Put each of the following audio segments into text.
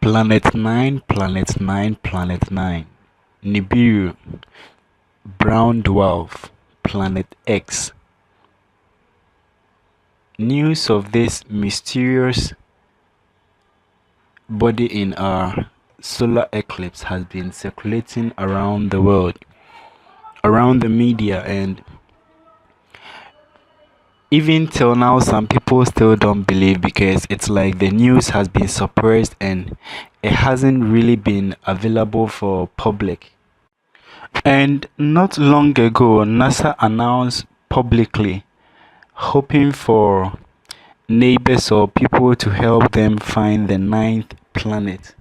Planet 9, Planet 9, Planet 9, NIBIRU, Brown Dwarf, Planet X. News of this mysterious body in our solar eclipse has been circulating around the world, around the media, and even till now some people still don't believe because it's like the news has been suppressed and it hasn't really been available for public. And not long ago, NASA announced publicly hoping for neighbors or people to help them find the ninth planet.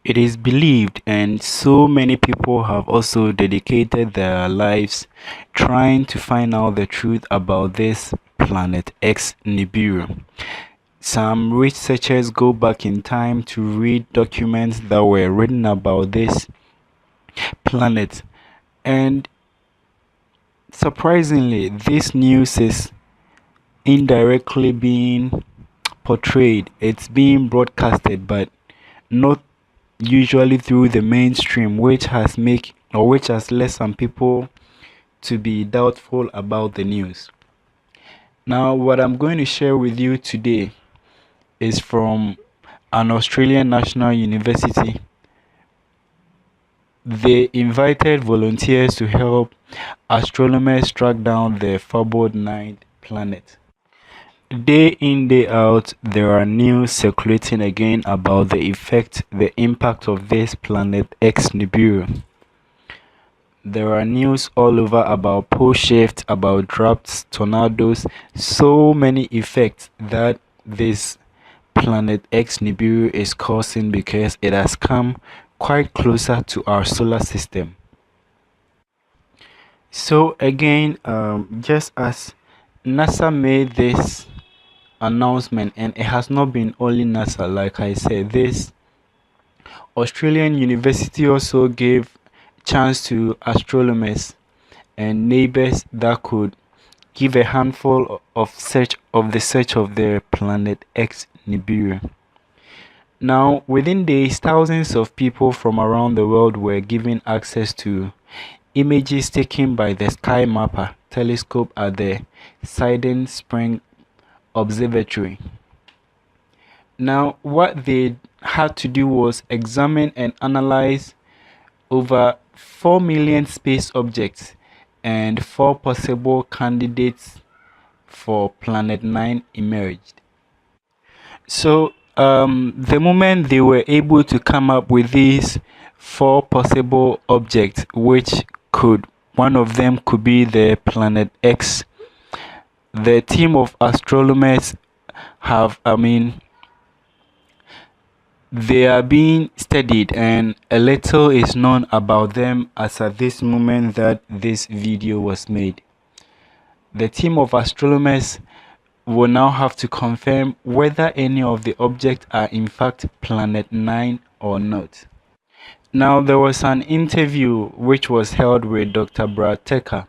It is believed, and so many people have also dedicated their lives trying to find out the truth about this Planet X NIBIRU. Some researchers go back in time to read documents that were written about this planet, and surprisingly, this news is indirectly being portrayed. It's being broadcasted, but not usually through the mainstream, which has led some people to be doubtful about the news. Now, what I'm going to share with you today is from an Australian national university. They invited volunteers to help astronomers track down the fabled ninth planet. Day in, day out, there are news circulating again about the impact of this Planet X NIBIRU. There are news all over about pole shifts, about droughts, tornadoes, so many effects that this Planet X NIBIRU is causing because it has come quite closer to our solar system. So again, just as NASA made this announcement, and it has not been only NASA, like I said, this Australian university also gave chance to astronomers and neighbors that could give a handful of search of the Planet X NIBIRU. Now, within days, thousands of people from around the world were given access to images taken by the Sky Mapper telescope at the Siding Spring Observatory. Now, what they had to do was examine and analyze over 4 million space objects, and 4 possible candidates for Planet 9 emerged. So, the moment they were able to come up with these 4 possible objects, one of them could be the Planet X, the team of astronomers they are being studied, and a little is known about them as at this moment that this video was made. The team of astronomers will now have to confirm whether any of the objects are in fact Planet 9 or not. Now, there was an interview which was held with Dr. Brad Tucker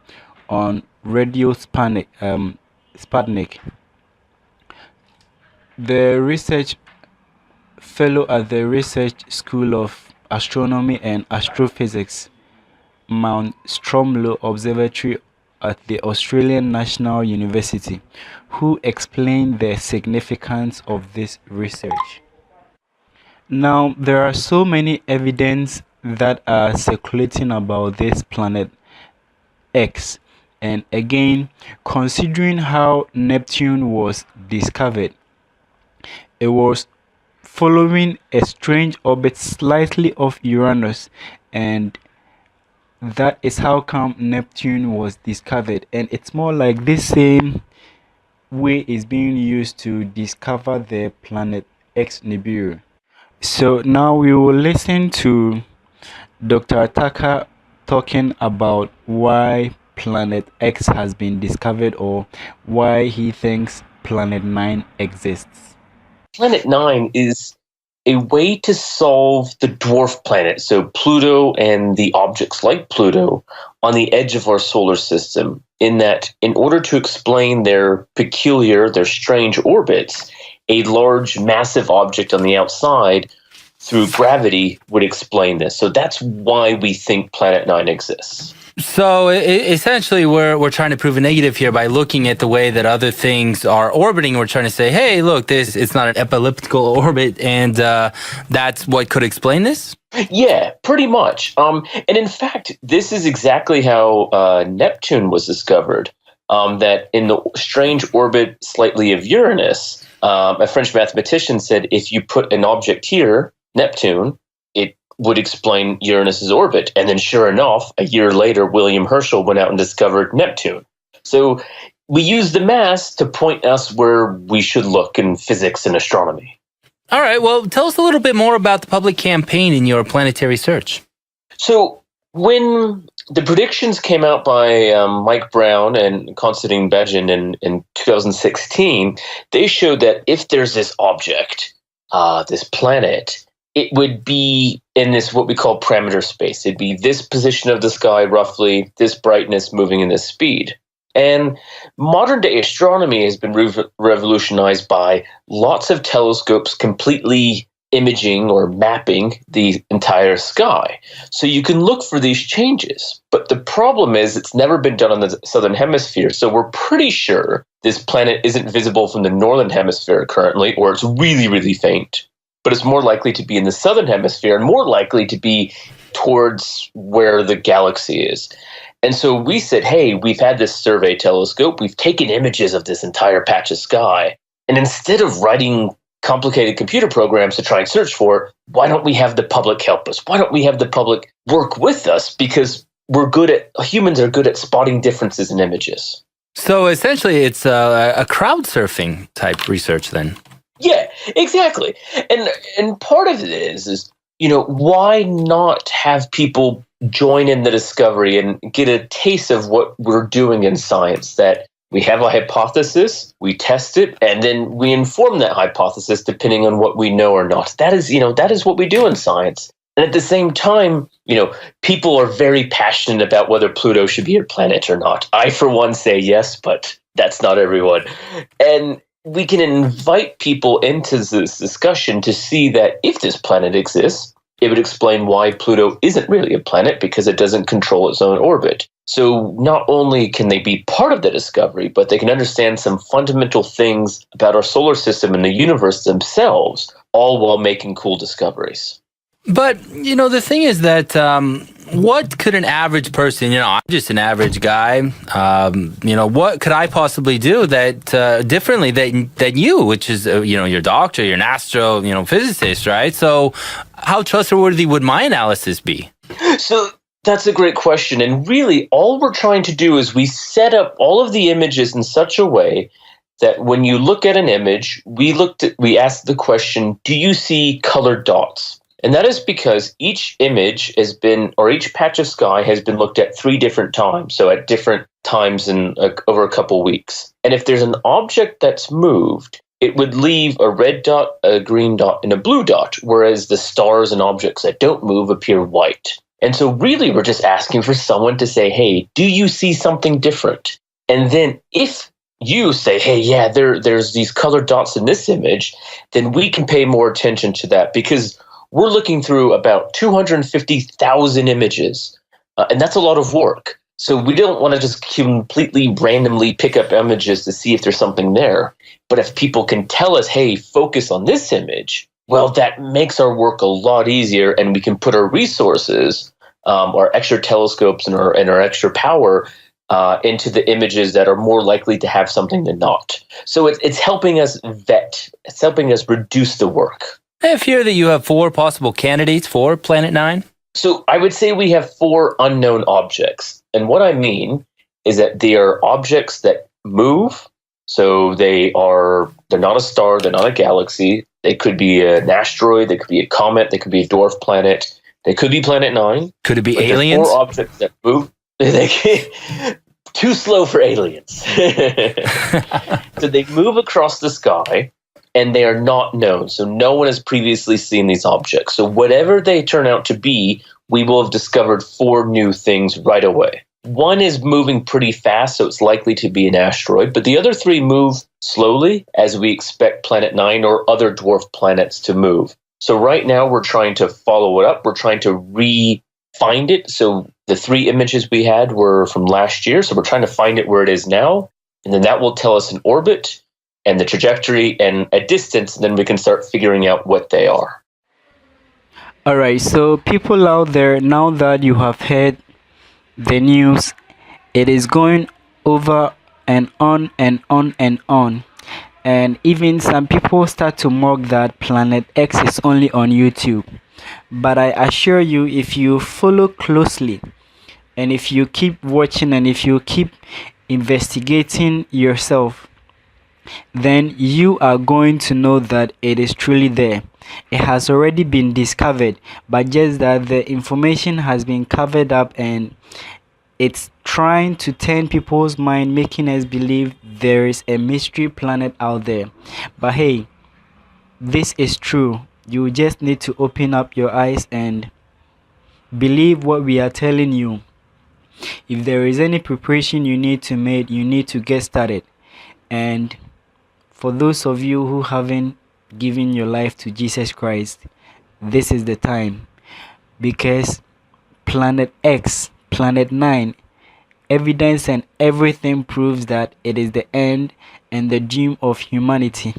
on Radio Sputnik. The research fellow at the Research School of Astronomy and Astrophysics, Mount Stromlo Observatory at the Australian National University, who explained the significance of this research. Now, there are so many evidence that are circulating about this Planet X, and again, considering how Neptune was discovered, it was following a strange orbit slightly off Uranus, and that is how come Neptune was discovered. And it's more like this same way is being used to discover the Planet X NIBIRU. So now we will listen to Dr. Tucker talking about why Planet X has been discovered, or why he thinks Planet 9 exists. Planet 9 is a way to solve the dwarf planet, so Pluto and the objects like Pluto, on the edge of our solar system, in that in order to explain their strange orbits, a large, massive object on the outside through gravity would explain this. So that's why we think Planet 9 exists. So essentially, we're trying to prove a negative here by looking at the way that other things are orbiting. We're trying to say, hey, look, it's not an elliptical orbit, and that's what could explain this? Yeah, pretty much. And in fact, this is exactly how Neptune was discovered, that in the strange orbit slightly of Uranus, a French mathematician said if you put an object here, Neptune, it would explain Uranus's orbit. And then sure enough, a year later, William Herschel went out and discovered Neptune. So we use the mass to point us where we should look in physics and astronomy. All right, well, tell us a little bit more about the public campaign in your planetary search. So when the predictions came out by Mike Brown and Konstantin Begin in 2016, they showed that if there's this object, this planet, it would be in this what we call parameter space. It'd be this position of the sky, roughly, this brightness moving in this speed. And modern day astronomy has been revolutionized by lots of telescopes completely imaging or mapping the entire sky. So you can look for these changes. But the problem is it's never been done on the southern hemisphere. So we're pretty sure this planet isn't visible from the northern hemisphere currently, or it's really, really faint. But it's more likely to be in the southern hemisphere and more likely to be towards where the galaxy is. And so we said, hey, we've had this survey telescope. We've taken images of this entire patch of sky. And instead of writing complicated computer programs to try and search for it, why don't we have the public help us? Why don't we have the public work with us? Because humans are good at spotting differences in images. So essentially, it's a crowd surfing type research then. Yeah, exactly. And part of it is, why not have people join in the discovery and get a taste of what we're doing in science, that we have a hypothesis, we test it, and then we inform that hypothesis depending on what we know or not. That is what we do in science. And at the same time, people are very passionate about whether Pluto should be a planet or not. I, for one, say yes, but that's not everyone. And we can invite people into this discussion to see that if this planet exists, it would explain why Pluto isn't really a planet, because it doesn't control its own orbit. So not only can they be part of the discovery, but they can understand some fundamental things about our solar system and the universe themselves, all while making cool discoveries. But, the thing is that what could an average person, I'm just an average guy, what could I possibly do that differently than you, which is, you're a doctor, you're an physicist, right? So how trustworthy would my analysis be? So that's a great question. And really, all we're trying to do is we set up all of the images in such a way that when you look at an image, we ask the question, do you see colored dots? And that is because each image each patch of sky has been looked at 3 different times, so at different times over a couple weeks. And if there's an object that's moved, it would leave a red dot, a green dot, and a blue dot, whereas the stars and objects that don't move appear white. And so really we're just asking for someone to say, hey, do you see something different? And then if you say, hey, yeah, there's these colored dots in this image, then we can pay more attention to that, because we're looking through about 250,000 images, and that's a lot of work. So we don't want to just completely randomly pick up images to see if there's something there. But if people can tell us, hey, focus on this image, well, that makes our work a lot easier, and we can put our resources, our extra telescopes and our extra power into the images that are more likely to have something than not. So it's helping us vet. It's helping us reduce the work. I have here that you have 4 possible candidates for Planet 9. So I would say we have 4 unknown objects. And what I mean is that they are objects that move. So they're not a star, they're not a galaxy. They could be an asteroid, they could be a comet, they could be a dwarf planet. They could be Planet 9. Could it be aliens? 4 objects that move. Too slow for aliens. So they move across the sky, and they are not known. So no one has previously seen these objects. So whatever they turn out to be, we will have discovered 4 new things right away. One is moving pretty fast, so it's likely to be an asteroid. But the other 3 move slowly, as we expect Planet 9 or other dwarf planets to move. So right now we're trying to follow it up. We're trying to re-find it. So the 3 images we had were from last year. So we're trying to find it where it is now. And then that will tell us an orbit and the trajectory and a distance. And then we can start figuring out what they are. All right, so people out there, now that you have heard the news, it is going over and on and on and on. And even some people start to mock that Planet X is only on YouTube. But I assure you, if you follow closely and if you keep watching and if you keep investigating yourself, then you are going to know that it is truly there. It has already been discovered, but just that the information has been covered up and it's trying to turn people's mind, making us believe there is a mystery planet out there. But hey, this is true. You just need to open up your eyes and believe what we are telling you. If there is any preparation you need to make, you need to get started. And for those of you who haven't given your life to Jesus Christ, this is the time, because Planet X, Planet 9, evidence and everything proves that it is the end and the doom of humanity.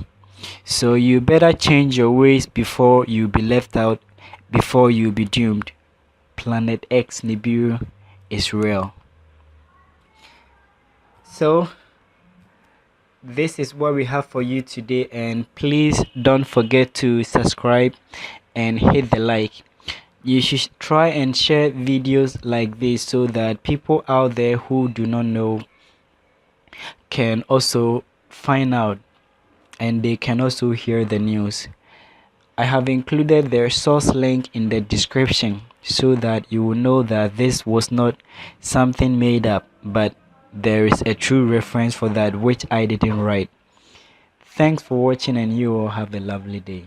So you better change your ways before you be left out, before you be doomed. Planet X Nibiru is real. So this is what we have for you today, and please don't forget to subscribe and hit the like. You should try and share videos like this so that people out there who do not know can also find out and they can also hear the news. I have included their source link in the description so that you will know that this was not something made up, but there is a true reference for that which I didn't write. Thanks for watching, and you all have a lovely day.